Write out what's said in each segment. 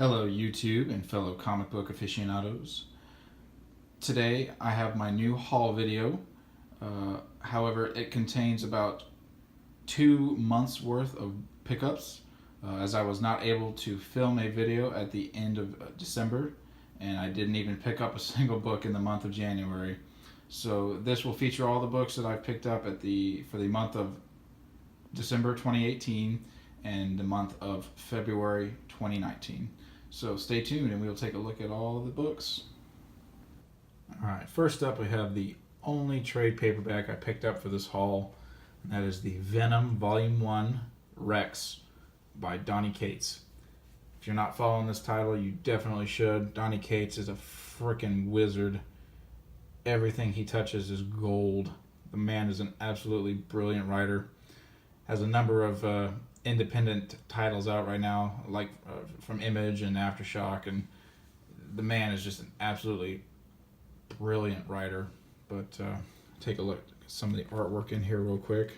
Hello YouTube and fellow comic book aficionados. Today I have my new haul video. However, it contains about 2 months worth of pickups as I was not able to film a video at the end of December, and I didn't even pick up a single book in the month of January. So this will feature all the books that I've picked up for the month of December 2018 and the month of February 2019. So stay tuned and we'll take a look at all of the books. Alright, first up we have the only trade paperback I picked up for this haul, and that is the Venom Volume 1 Rex by Donny Cates. If you're not following this title, you definitely should. Donny Cates is a freaking wizard. Everything he touches is gold. The man is an absolutely brilliant writer. Has a number of independent titles out right now, like from Image and Aftershock, and the man is just an absolutely brilliant writer. But take a look at some of the artwork in here real quick.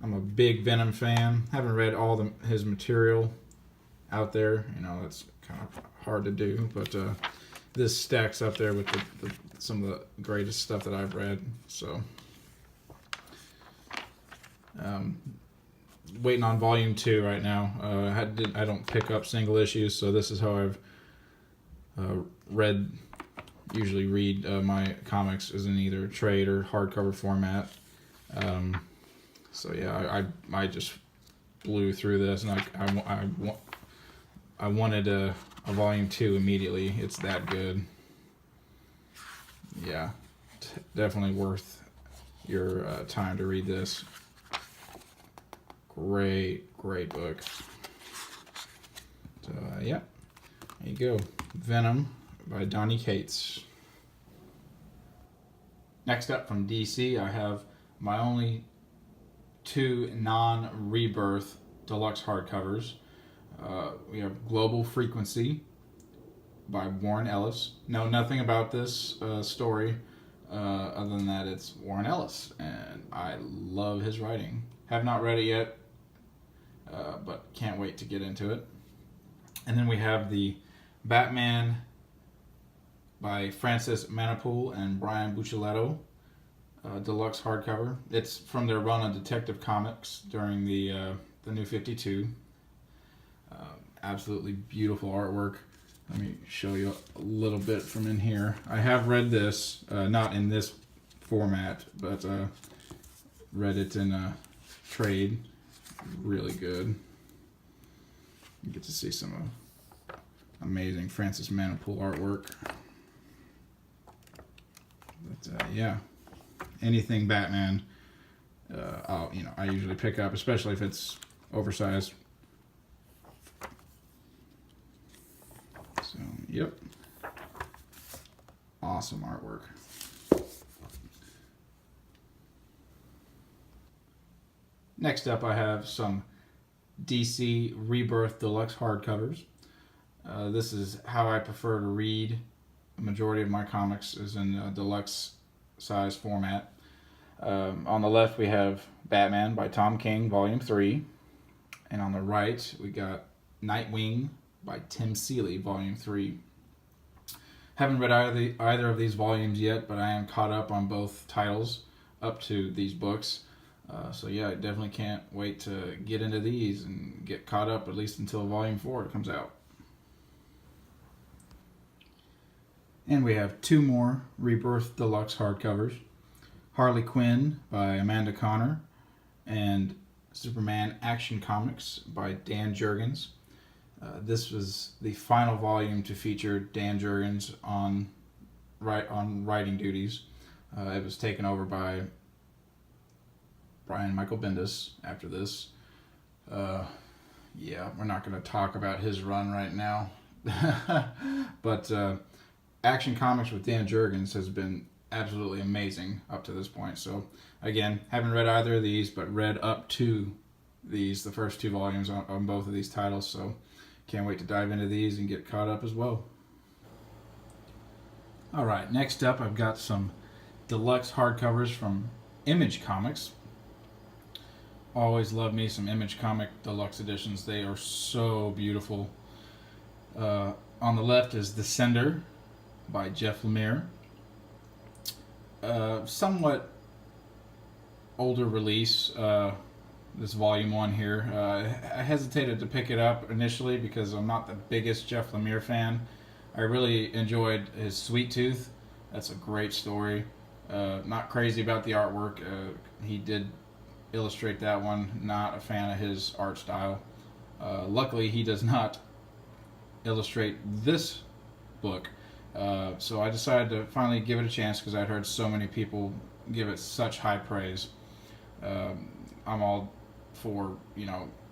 I'm a big Venom fan. Haven't read all his material out there. You know, that's kind of hard to do, but this stacks up there with some of the greatest stuff that I've read. So waiting on volume 2 right now. I don't pick up single issues, so this is how I've usually read my comics, is in either trade or hardcover format. So yeah, I just blew through this, and I wanted a volume 2 immediately. It's that good. Yeah, definitely worth your time to read this. Great book. So yeah, there you go. Venom by Donny Cates. Next up from DC, I have my only 2 non-Rebirth deluxe hardcovers. We have Global Frequency by Warren Ellis. Know nothing about this story other than that it's Warren Ellis, and I love his writing. Have not read it yet, but can't wait to get into it. And then we have the Batman by Francis Manapul and Brian Buccellato, deluxe hardcover. It's from their run on Detective Comics during the New 52. Absolutely beautiful artwork. Let me show you a little bit from in here. I have read this, not in this format, but read it in a trade. Really good. You get to see some amazing Francis Manapul artwork. But yeah, anything Batman, I usually pick up, especially if it's oversized. So yep, awesome artwork. Next up, I have some DC Rebirth deluxe hardcovers. This is how I prefer to read. The majority of my comics is in a deluxe size format. On the left, we have Batman by Tom King, Volume 3. And on the right, we got Nightwing by Tim Seeley, Volume 3. Haven't read either of these volumes yet, but I am caught up on both titles up to these books. So yeah, I definitely can't wait to get into these and get caught up at least until Volume 4 comes out. And we have 2 more Rebirth deluxe hardcovers. Harley Quinn by Amanda Conner and Superman Action Comics by Dan Jurgens. This was the final volume to feature Dan Jurgens on writing duties. It was taken over by Brian Michael Bendis after this. Yeah, we're not going to talk about his run right now. But Action Comics with Dan Jurgens has been absolutely amazing up to this point. So again, haven't read either of these, but read up to these, the first 2 volumes on both of these titles. So can't wait to dive into these and get caught up as well. Alright, next up I've got some deluxe hardcovers from Image Comics. Always love me some Image comic deluxe editions. They are so beautiful. On the left is Descender by Jeff Lemire. Somewhat older release, this volume 1 here. I hesitated to pick it up initially because I'm not the biggest Jeff Lemire fan. I really enjoyed his Sweet Tooth. That's a great story. Not crazy about the artwork. He did illustrate that one. Not a fan of his art style. Luckily, he does not illustrate this book. So I decided to finally give it a chance because I'd heard so many people give it such high praise. I'm all for,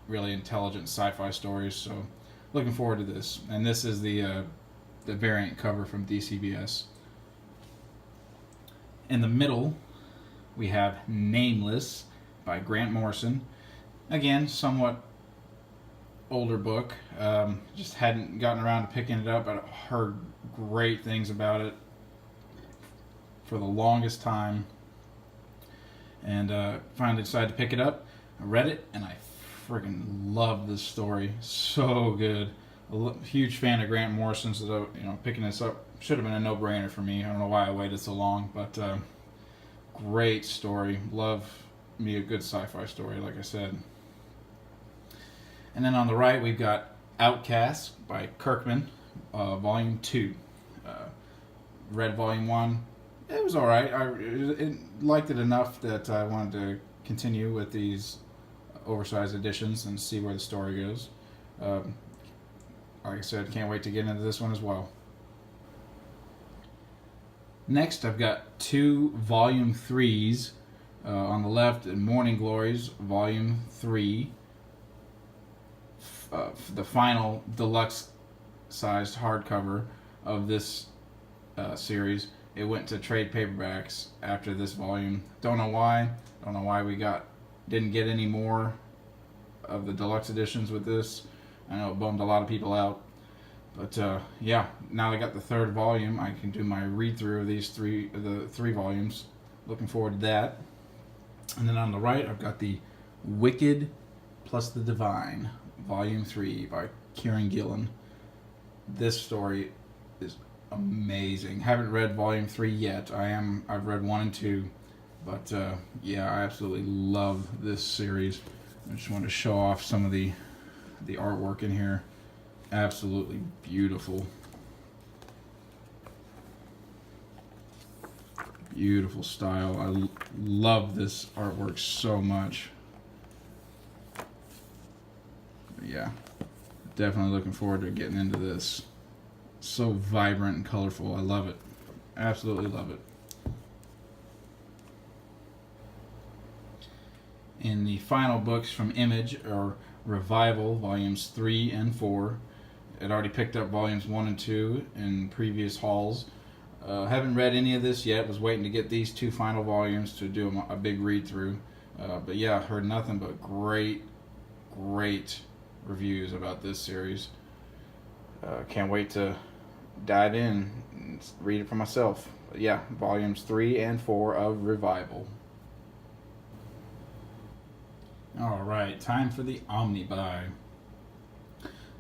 really intelligent sci-fi stories, so looking forward to this. And this is the variant cover from DCBS. In the middle, we have Nameless by Grant Morrison. Again, somewhat older book. Just hadn't gotten around to picking it up, but I heard great things about it for the longest time. And finally decided to pick it up. I read it, and I freaking love this story. So good. Huge fan of Grant Morrison, so picking this up should have been a no-brainer for me. I don't know why I waited so long, but great story. Love me a good sci-fi story, like I said. And then on the right, we've got Outcast by Kirkman, Volume 2. Read Volume 1. It was alright. I liked it enough that I wanted to continue with these oversized editions and see where the story goes. Like I said, can't wait to get into this one as well. Next, I've got 2 Volume 3s. On the left, Morning Glories, Volume 3. The final deluxe-sized hardcover of this series. It went to trade paperbacks after this volume. Don't know why. Don't know why we didn't get any more of the deluxe editions with this. I know it bummed a lot of people out. But yeah, now I got the 3rd volume. I can do my read-through of the 3 volumes. Looking forward to that. And then on the right, I've got the Wicked plus the Divine, Volume 3 by Kieran Gillen. This story is amazing. Haven't read Volume 3 yet. I've read 1 and 2. But yeah, I absolutely love this series. I just wanted to show off some of the artwork in here. Absolutely beautiful. Beautiful style. I love this artwork so much. But yeah, definitely looking forward to getting into this. So vibrant and colorful. I love it. Absolutely love it. And the final books from Image are Revival, Volumes 3 and 4. I'd already picked up Volumes 1 and 2 in previous hauls. Haven't read any of this yet. Was waiting to get these 2 final volumes to do a big read-through. But yeah, heard nothing but great reviews about this series. Can't wait to dive in and read it for myself. But yeah, Volumes 3 and 4 of Revival. Alright, time for the Omnibuy.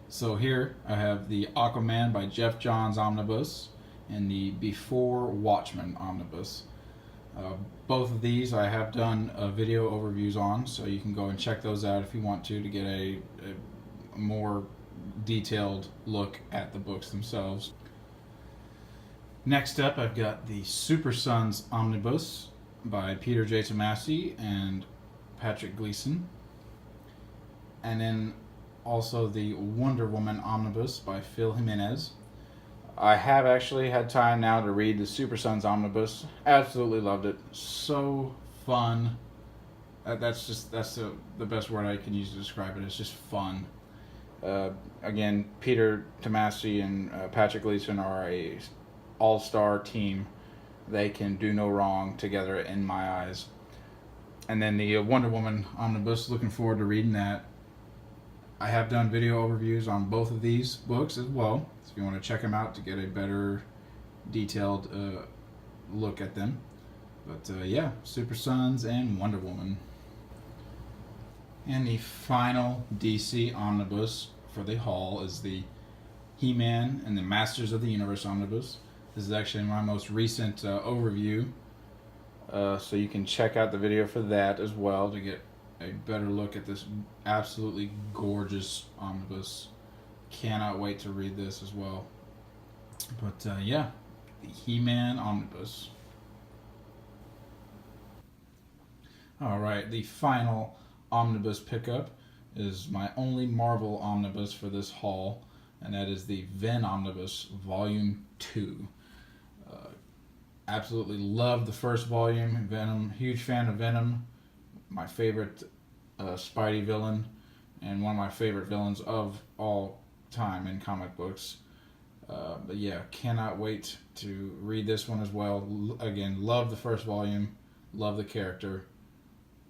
So here I have the Aquaman by Jeff Johns omnibus and the Before Watchmen omnibus. Both of these I have done video overviews on, so you can go and check those out if you want to get a more detailed look at the books themselves. Next up, I've got the Super Sons omnibus by Peter J. Tomasi and Patrick Gleason. And then also the Wonder Woman omnibus by Phil Jimenez. I have actually had time now to read the Super Sons omnibus. Absolutely loved it. So fun. That's the best word I can use to describe it. It's just fun. Again, Peter Tomasi and Patrick Gleason are a all-star team. They can do no wrong together in my eyes. And then the Wonder Woman omnibus, looking forward to reading that. I have done video overviews on both of these books as well, so if you want to check them out to get a better detailed look at them. But yeah, Super Sons and Wonder Woman. And the final DC omnibus for the haul is the He-Man and the Masters of the Universe omnibus. This is actually my most recent overview, so you can check out the video for that as well to get a better look at this absolutely gorgeous omnibus. Cannot wait to read this as well. But yeah, the He-Man omnibus. Alright, the final omnibus pickup is my only Marvel omnibus for this haul, and that is the Ven Omnibus Volume 2. Absolutely loved the first volume, Venom. Huge fan of Venom. My favorite Spidey villain, and one of my favorite villains of all time in comic books. But yeah, cannot wait to read this one as well. Again, love the first volume, love the character.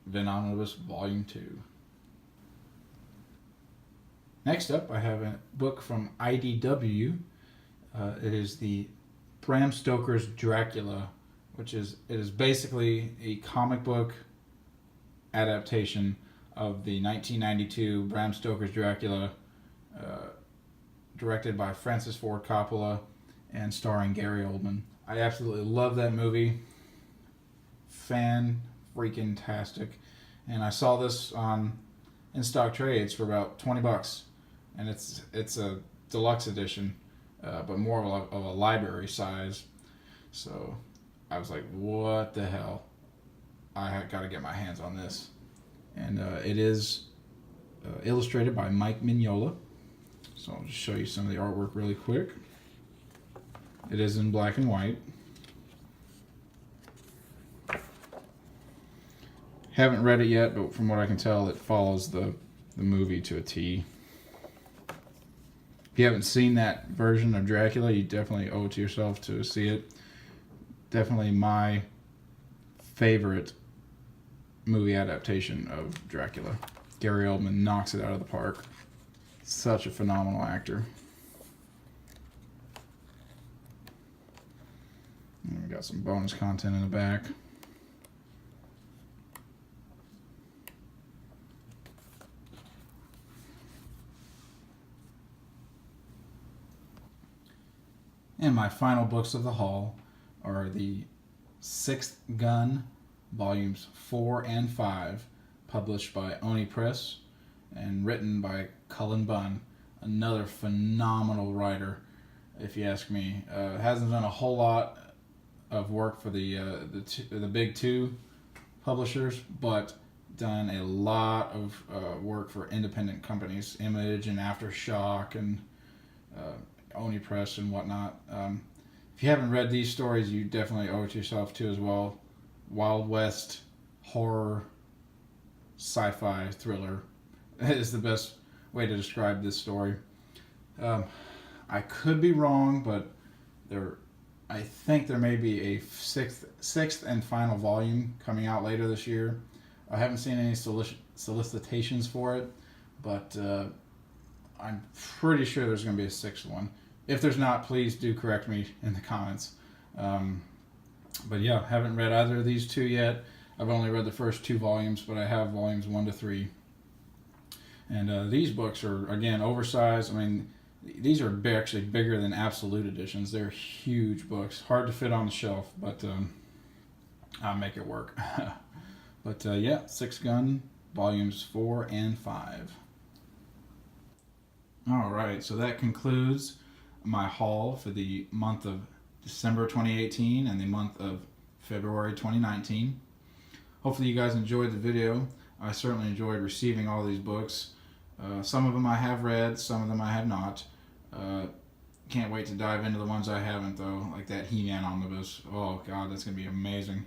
Ven Omnibus Volume 2. Next up, I have a book from IDW. It is the Bram Stoker's Dracula, it is basically a comic book adaptation of the 1992 Bram Stoker's Dracula, directed by Francis Ford Coppola and starring Gary Oldman. I absolutely love that movie. Freaking-tastic. And I saw this on in stock trades for about $20, and it's a deluxe edition, but more of a library size. So I was like, what the hell? I got to get my hands on this. And it is illustrated by Mike Mignola. So I'll just show you some of the artwork really quick. It is in black and white. Haven't read it yet, but from what I can tell, it follows the movie to a T. If you haven't seen that version of Dracula, you definitely owe it to yourself to see it. Definitely my favorite movie adaptation of Dracula. Gary Oldman knocks it out of the park. Such a phenomenal actor. And we got some bonus content in the back. And my final books of the haul are the Sixth Gun, volumes 4 and 5, published by Oni Press and written by Cullen Bunn, another phenomenal writer, if you ask me. Hasn't done a whole lot of work for the big two publishers, but done a lot of work for independent companies, Image and Aftershock and Oni Press and whatnot. If you haven't read these stories, you definitely owe it to yourself too as well. Wild West horror, sci-fi thriller is the best way to describe this story. I could be wrong, but I think there may be a sixth and final volume coming out later this year. I haven't seen any solicitations for it, but I'm pretty sure there's going to be a sixth one. If there's not, please do correct me in the comments. But yeah, haven't read either of these two yet. I've only read the first 2 volumes, but I have volumes 1 to 3. And these books are, again, oversized. I mean, these are actually bigger than Absolute editions. They're huge books. Hard to fit on the shelf, but I'll make it work. But yeah, Sixth Gun, volumes 4 and 5. Alright, so that concludes my haul for the month of December 2018 and the month of February 2019. Hopefully you guys enjoyed the video. I certainly enjoyed receiving all these books. Some of them I have read, some of them I have not. Can't wait to dive into the ones I haven't though, like that He-Man omnibus. Oh god, that's going to be amazing.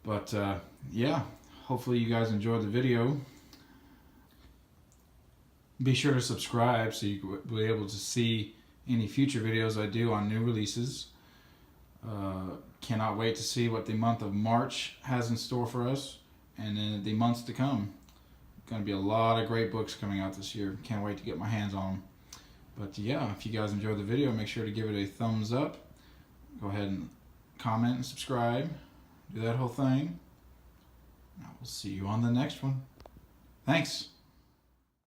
But yeah, hopefully you guys enjoyed the video. Be sure to subscribe so you will be able to see any future videos I do on new releases. Cannot wait to see what the month of March has in store for us, and in the months to come. Going to be a lot of great books coming out this year. Can't wait to get my hands on them. But yeah, if you guys enjoyed the video, make sure to give it a thumbs up. Go ahead and comment and subscribe. Do that whole thing. I will see you on the next one. Thanks.